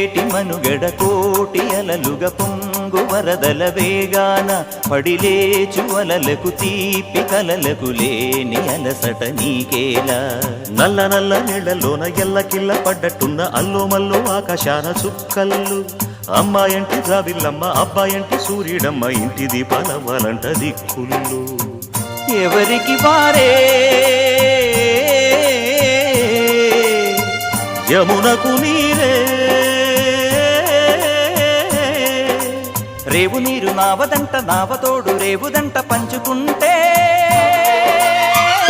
ఏటి మనుగడ కోటి అలలుగ పొంగు వరదల వేగాన పడిలేచు అలలకు తీపి కలలకు లేని అలసట నీకేలా నల్ల నల్ల నీళ్లలోన ఎల్లకిల్ల పడ్డట్టున్న అల్లో మల్లో ఆకాశాన చుక్కల్లు అమ్మాయంటి జాబిల్లమ్మ అబ్బాయంటి సూర్యుడమ్మ ఇంటి దీపాలవ్వాలంట దిక్కుళ్ళు ఎవరికి వారే యమునకు నీరే రేవు నీరు నావదంట నావతోడు రేవుదంట పంచుకుంటే